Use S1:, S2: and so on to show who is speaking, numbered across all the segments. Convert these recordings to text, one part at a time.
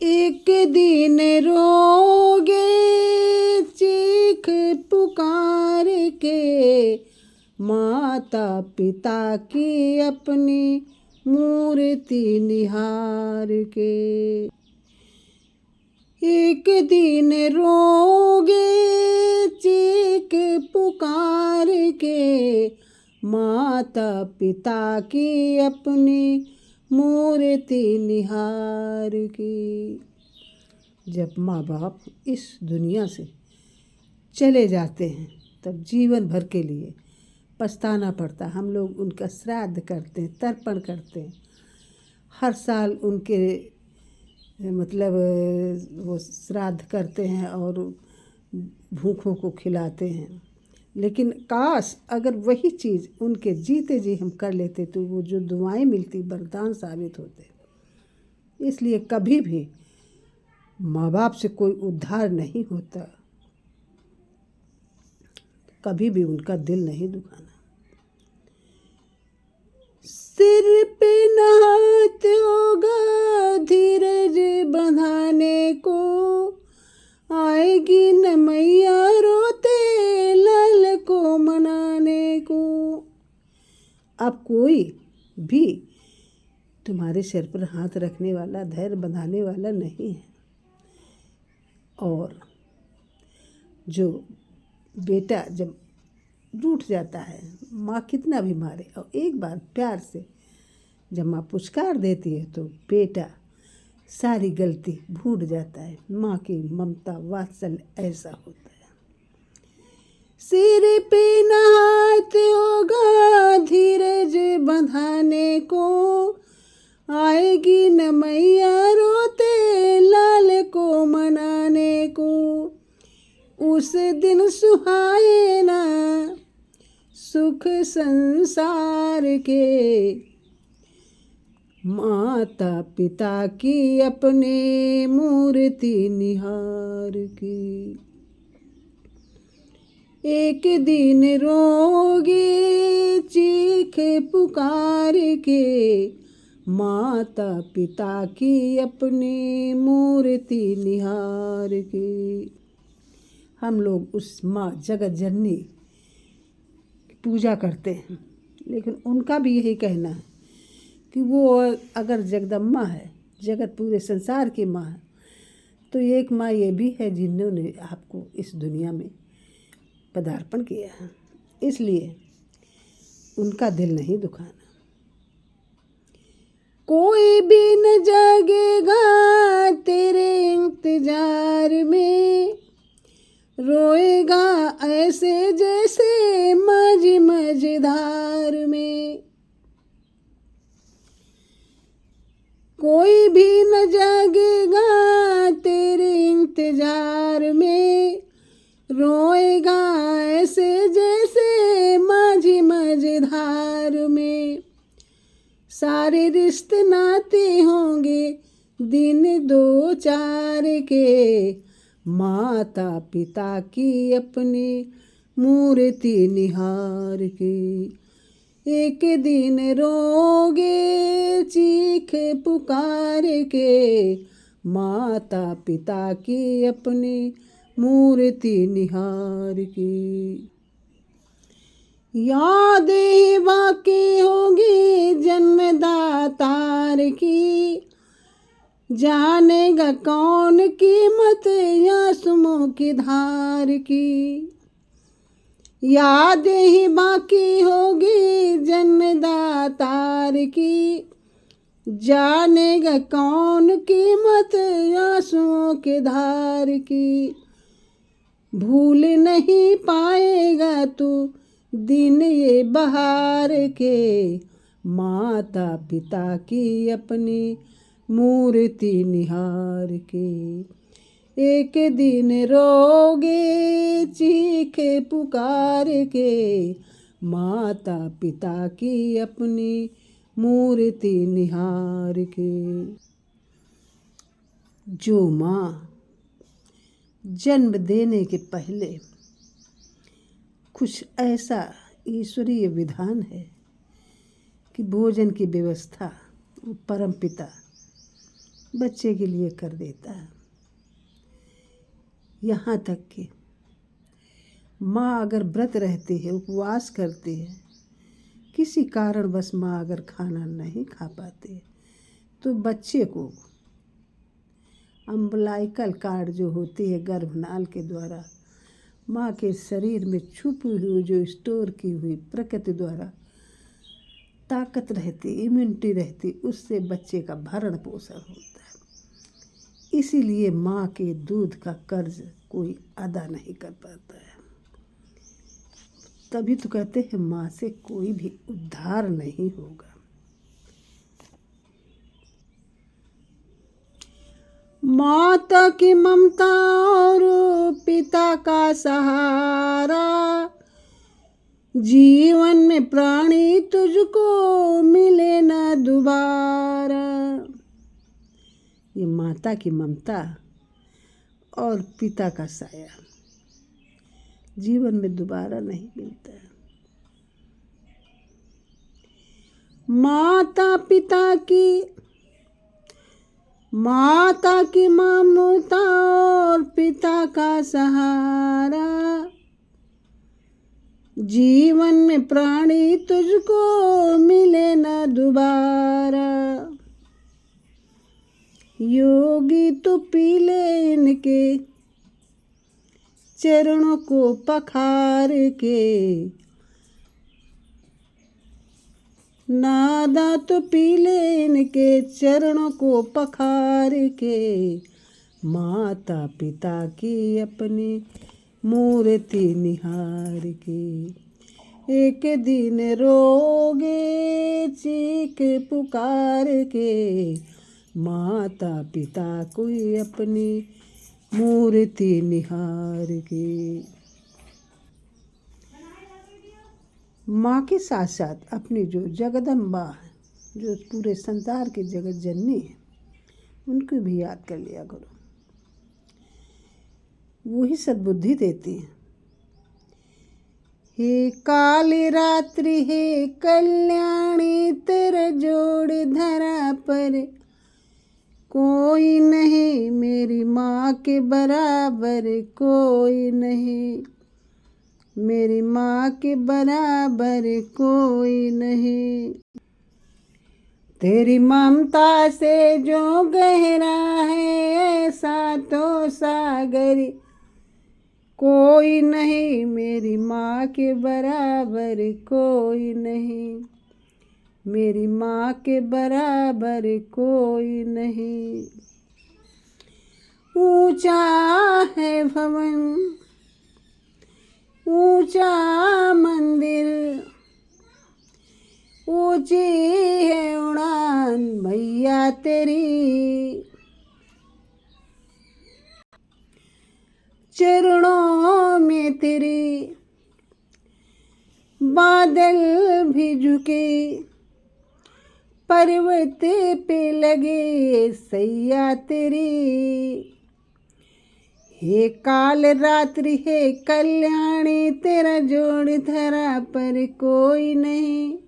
S1: एक दिन रोगे चीख पुकार के, माता पिता की अपनी मूर्ति निहार के। एक दिन रोगे चीख पुकार के, माता पिता की अपनी मूर्ति निहार की। जब माँ बाप इस दुनिया से चले जाते हैं तब जीवन भर के लिए पछताना पड़ता। हम लोग उनका श्राद्ध करते हैं, तर्पण करते हैं, हर साल उनके मतलब वो श्राद्ध करते हैं और भूखों को खिलाते हैं। लेकिन काश अगर वही चीज़ उनके जीते जी हम कर लेते तो वो जो दुआएं मिलती वरदान साबित होते। इसलिए कभी भी माँ बाप से कोई उद्धार नहीं होता, कभी भी उनका दिल नहीं दुखाना। सिर पे नहात होगा धीरज बंधाने को, आएगी न मैया रोते लाल को मनाने को। अब कोई भी तुम्हारे सिर पर हाथ रखने वाला, धैर्य बंधाने वाला नहीं है। और जो बेटा जब रूठ जाता है, माँ कितना भी मारे और एक बार प्यार से जब माँ पुचकार देती है तो बेटा सारी गलती भूल जाता है। माँ की ममता वात्सल्य ऐसा होता है। सिर पे नहात होगा धीरज बंधाने को, आएगी न मैया रोते लाल को मनाने को। उस दिन सुहाए ना सुख संसार के, माता पिता की अपने मूर्ति निहार की। एक दिन रोगे चीख पुकार के, माता पिता की अपनी मूर्ति निहार की। हम लोग उस माँ जगत जननी की पूजा करते हैं, लेकिन उनका भी यही कहना है कि वो अगर जगदम्मा है, जगत पूरे संसार की माँ है, तो एक माँ ये भी है जिन्होंने आपको इस दुनिया में पदार्पण किया है। इसलिए उनका दिल नहीं दुखाना। कोई भी न जागेगा तेरे इंतजार में, रोएगा ऐसे जैसे मझ मझधार में। कोई भी न जागेगा तेरे इंतजार में, रोएगा ऐसे जैसे माझी मझधार में। सारे रिश्ते नाते होंगे दिन दो चार के, माता पिता की अपनी मूर्ति निहार की। एक दिन रोगे चीख पुकार के, माता पिता की अपनी मूर्ति निहार की। याद बाकी होगी जन्मदातार की, जानेगा कौन कीमत आंसुओं की धार की। याद ही बाकी होगी जन्मदातार की, जानेगा कौन कीमत आंसुओं के धार की। भूल नहीं पाएगा तू दिन ये बहार के, माता पिता की अपनी मूर्ति निहार के। एक दिन रोगे चीख पुकार के, माता पिता की अपनी मूर्ति निहार के। जो माँ जन्म देने के पहले कुछ ऐसा ईश्वरीय विधान है कि भोजन की व्यवस्था परमपिता बच्चे के लिए कर देता है। यहाँ तक कि माँ अगर व्रत रहती है, उपवास करती है, किसी कारण बस माँ अगर खाना नहीं खा पाती है तो बच्चे को अम्बलाइकल कार्ड जो होती है गर्भनाल के द्वारा माँ के शरीर में छुपी हुई जो स्टोर की हुई प्रकृति द्वारा ताकत रहती, इम्यूनिटी रहती, उससे बच्चे का भरण पोषण होता है। इसीलिए माँ के दूध का कर्ज कोई अदा नहीं कर पाता है। तभी तो कहते हैं माँ से कोई भी उद्धार नहीं होगा। माता की ममता और पिता का सहारा, जीवन में प्राणी तुझको मिले ना दोबारा। ये माता की ममता और पिता का साया जीवन में दोबारा नहीं मिलता है। माता की ममता और पिता का सहारा, जीवन में प्राणी तुझको मिले ना दोबारा। योगी तो पी ले इनके चरणों को पखार के, नादा तो पी ले इनके चरणों को पखार के। माता पिता की अपनी मूर्ति निहार के, एक दिन रोगे चीख पुकार के। माता पिता कोई अपनी मूर्ति निहार के। माँ के साथ साथ अपनी जो जगदम्बा है, जो पूरे संसार के जगत जननी है, उनको भी याद कर लिया करो। वही सद्बुद्धि देती है। हे काली रात्रि हे कल्याणी, तेरे जोड़ धरा पर कोई नहीं, मेरी माँ के बराबर कोई नहीं, मेरी माँ के बराबर कोई नहीं। तेरी ममता से जो गहरा है ऐसा तो सागर कोई नहीं, मेरी माँ के बराबर कोई नहीं, मेरी माँ के बराबर कोई नहीं। ऊंचा है भवन, ऊंचा मंदिर, ऊंची है उड़ान मैया तेरी। चरणों में तेरी बादल भी झुके, पर्वत पे लगे सैया तेरी। हे काल रात्रि हे कल्याणी, तेरा जोड़ धरा पर कोई नहीं,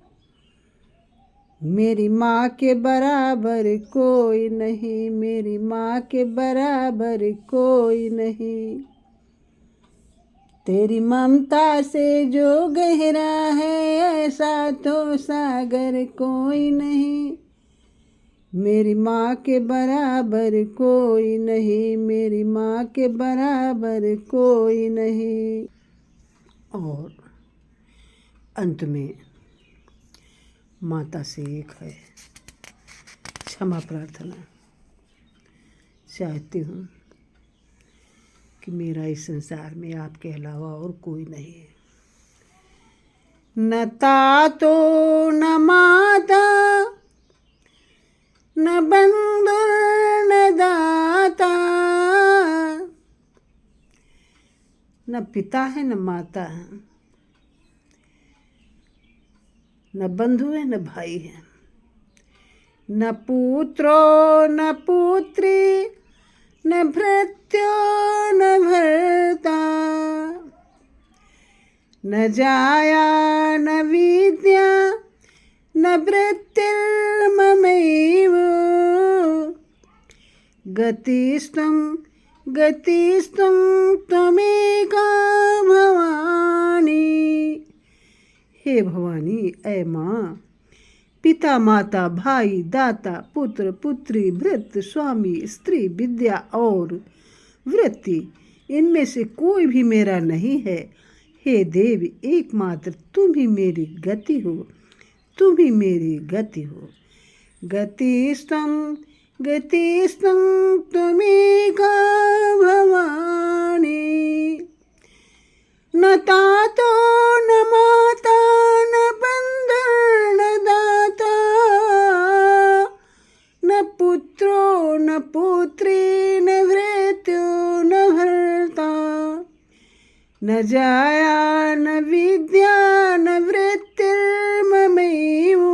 S1: मेरी माँ के बराबर कोई नहीं, मेरी माँ के बराबर कोई नहीं। तेरी ममता से जो गहरा है ऐसा तो सागर कोई नहीं, मेरी माँ के बराबर कोई नहीं, मेरी माँ के बराबर कोई नहीं। और अंत में माता से एक है क्षमा प्रार्थना। चाहती हूँ कि मेरा इस संसार में आपके अलावा और कोई नहीं है। न तातो न माता न बंधु न दाता, न पिता है न माता है, न बंधु है न भाई है, न पुत्रो न पुत्री, न भृत्यो न भर्ता, न जाया न विद्या न वृत्तिर्ममैव, गतिस्त्वं गतिस्त्वं त्वमेका भवानी। हे भवानी, ऐ माँ, पिता माता भाई दाता पुत्र पुत्री भृत्य स्वामी स्त्री विद्या और वृत्ति, इनमें से कोई भी मेरा नहीं है। हे देवी, एकमात्र तुम ही मेरी गति हो, तुम ही मेरी गति हो। गतिस्त्वं गतिस्त्वं त्वमेका भवानी। न तातो न माता न बन्धुर्न दाता, न पुत्रो न पुत्री न भृत्यो न भर्ता, न जाया न विद्या न वृत्तिर्ममैव।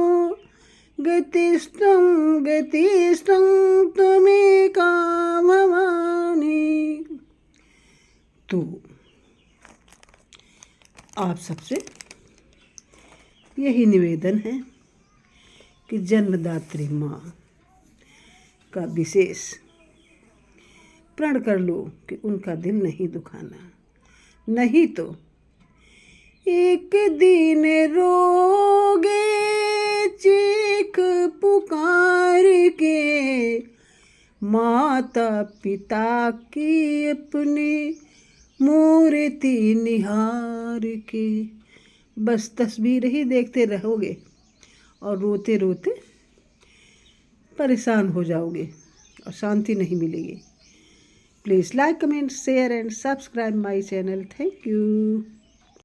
S1: गतिस्त्वं गतिस्त्वं त्वमेका भवानी। तो आप सबसे यही निवेदन है कि जन्मदात्री माँ का विशेष प्रण कर लो कि उनका दिल नहीं दुखाना, नहीं तो एक दिन रोगे चीख पुकार के, माता पिता की अपनी मूर्ति निहार के। बस तस्वीर ही देखते रहोगे और रोते रोते परेशान हो जाओगे और शांति नहीं मिलेगी। Please like, comment, share and subscribe my channel. Thank you.